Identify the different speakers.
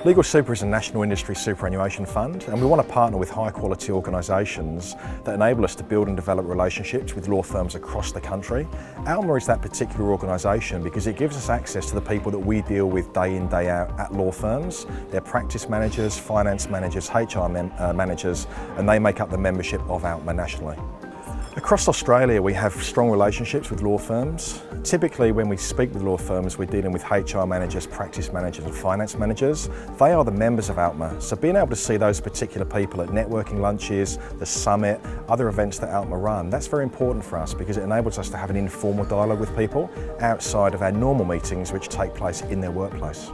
Speaker 1: Legal Super is a national industry superannuation fund, and we want to partner with high quality organisations that enable us to build and develop relationships with law firms across the country. ALMA is that particular organisation because it gives us access to the people that we deal with day in, day out at law firms. They're practice managers, finance managers, HR managers, and they make up the membership of ALMA nationally. Across Australia, we have strong relationships with law firms. Typically, when we speak with law firms, we're dealing with HR managers, practice managers and finance managers. They are the members of ALMA, so being able to see those particular people at networking lunches, the summit, other events that ALMA run, that's very important for us because it enables us to have an informal dialogue with people outside of our normal meetings which take place in their workplace.